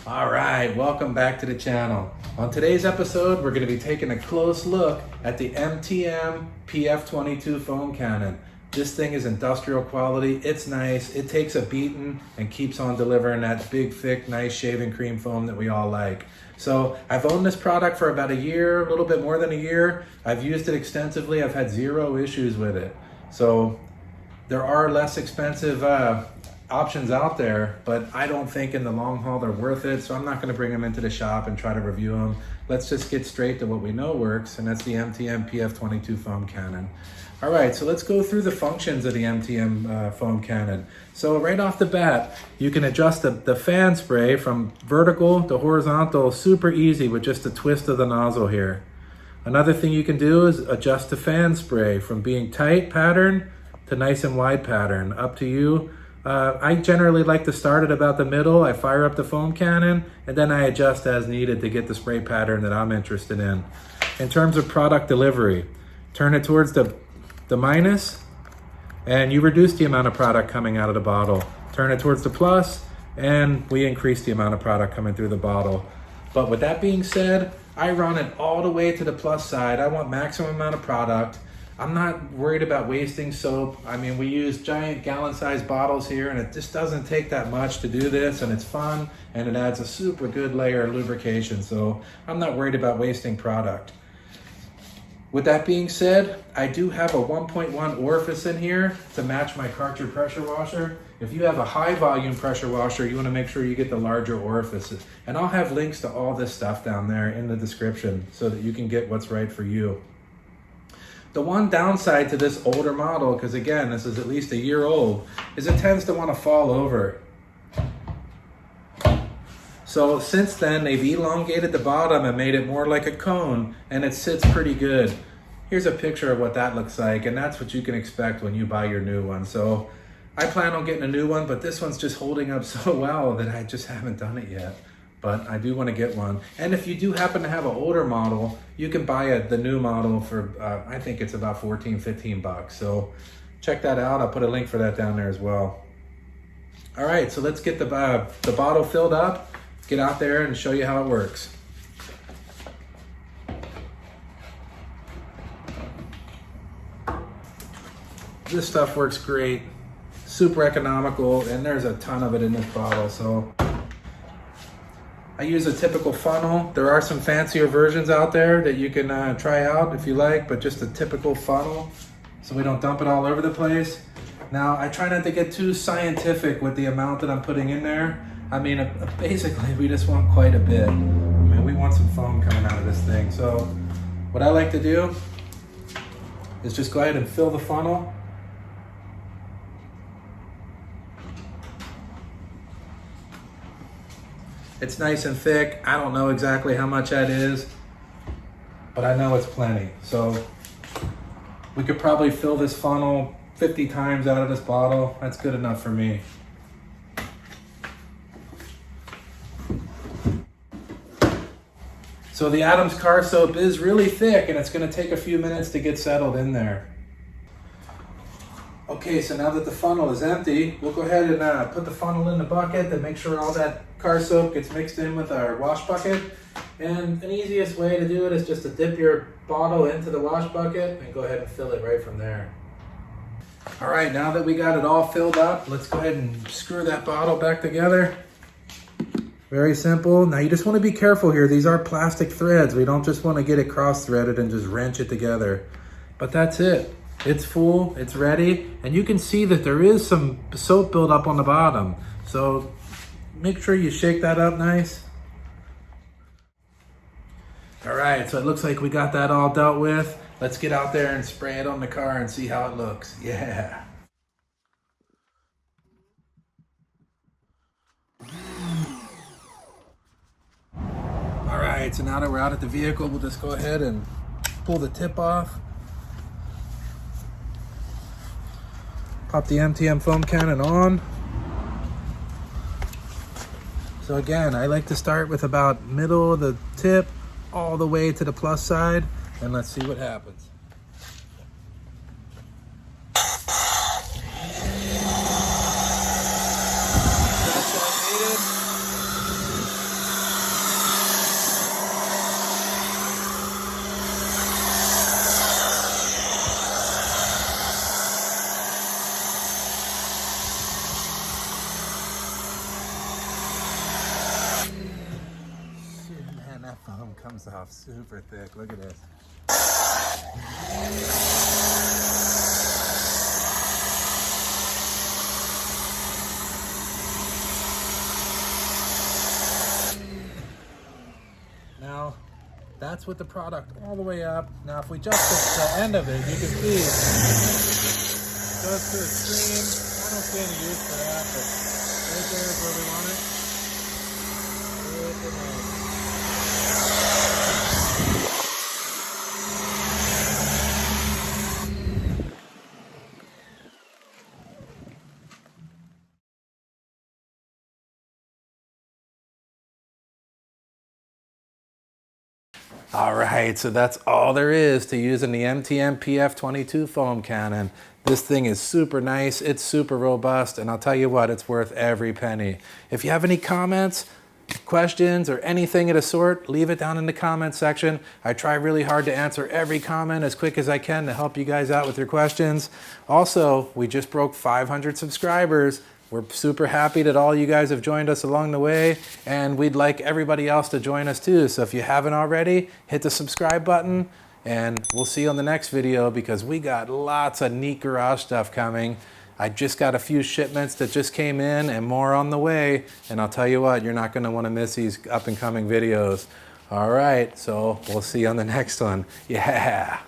All right, welcome back to the channel. On today's episode, we're going to be taking a close look at the MTM PF22 foam cannon. This thing is industrial quality, it's nice, it takes a beating and keeps on delivering that big, thick, nice shaving cream foam that we all like. So I've owned this product for about a year, a little bit more than a year. I've used it extensively, I've had zero issues with it. So there are less expensive options out there, but I don't think in the long haul they're worth it, so I'm not going to bring them into the shop and try to review them. Let's just get straight to what we know works, and that's the MTM PF22 foam cannon. All right, so let's go through the functions of the MTM foam cannon. So right off the bat, you can adjust the fan spray from vertical to horizontal super easy with just a twist of the nozzle here. Another thing you can do is adjust the fan spray from being tight pattern to nice and wide pattern, up to you. I generally like to start at about the middle. I fire up the foam cannon and then I adjust as needed to get the spray pattern that I'm interested in. In terms of product delivery, turn it towards the minus and you reduce the amount of product coming out of the bottle. Turn it towards the plus and we increase the amount of product coming through the bottle. But with that being said, I run it all the way to the plus side. I want maximum amount of product. I'm not worried about wasting soap. I mean, we use giant gallon-sized bottles here and it just doesn't take that much to do this, and it's fun and it adds a super good layer of lubrication. So I'm not worried about wasting product. With that being said, I do have a 1.1 orifice in here to match my cartridge pressure washer. If you have a high volume pressure washer, you want to make sure you get the larger orifices. And I'll have links to all this stuff down there in the description so that you can get what's right for you. The one downside to this older model, because again, this is at least a year old, is it tends to want to fall over. So since then, they've elongated the bottom and made it more like a cone, and it sits pretty good. Here's a picture of what that looks like, and that's what you can expect when you buy your new one. So I plan on getting a new one, but this one's just holding up so well that I just haven't done it yet. But I do want to get one. And if you do happen to have an older model, you can buy the new model for, I think it's about 14, 15 bucks. So check that out. I'll put a link for that down there as well. All right, so let's get the bottle filled up, get out there and show you how it works. This stuff works great, super economical, and there's a ton of it in this bottle. So I use a typical funnel. There are some fancier versions out there that you can try out if you like, but just a typical funnel so we don't dump it all over the place. Now, I try not to get too scientific with the amount that I'm putting in there. I mean, basically, we just want quite a bit. I mean, we want some foam coming out of this thing. So what I like to do is just go ahead and fill the funnel. It's nice and thick. I don't know exactly how much that is, but I know it's plenty. So we could probably fill this funnel 50 times out of this bottle. That's good enough for me. So the Adams car soap is really thick and it's gonna take a few minutes to get settled in there. Okay, so now that the funnel is empty, we'll go ahead and put the funnel in the bucket and make sure all that car soap gets mixed in with our wash bucket. And an easiest way to do it is just to dip your bottle into the wash bucket and go ahead and fill it right from there. All right, now that we got it all filled up, let's go ahead and screw that bottle back together. Very simple. Now you just want to be careful here. These are plastic threads. We don't just want to get it cross-threaded and just wrench it together. But that's it. It's full, it's ready, and you can see that there is some soap buildup on the bottom. So make sure you shake that up nice. All right, so it looks like we got that all dealt with. Let's get out there and spray it on the car and see how it looks. Yeah. All right, so now that we're out at the vehicle, we'll just go ahead and pull the tip off. Pop the MTM foam cannon on. So again, I like to start with about middle of the tip all the way to the plus side, and let's see what happens. one comes off super thick. Look at this. Now, that's with the product all the way up. Now, if we just the end of it, you can see it goes to a stream. I don't see any use for that, but right there is where we want it. All right, so that's all there is to using the MTM PF22 foam cannon. This thing is super nice, it's super robust, and I'll tell you what, it's worth every penny. If you have any comments, questions, or anything of the sort, leave it down in the comment section. I try really hard to answer every comment as quick as I can to help you guys out with your questions. Also, we just broke 500 subscribers. We're super happy that all you guys have joined us along the way, and we'd like everybody else to join us too. So if you haven't already, hit the subscribe button, and we'll see you on the next video because we got lots of neat garage stuff coming. I just got a few shipments that just came in and more on the way, and I'll tell you what, you're not going to want to miss these up and coming videos. All right, so we'll see you on the next one. Yeah.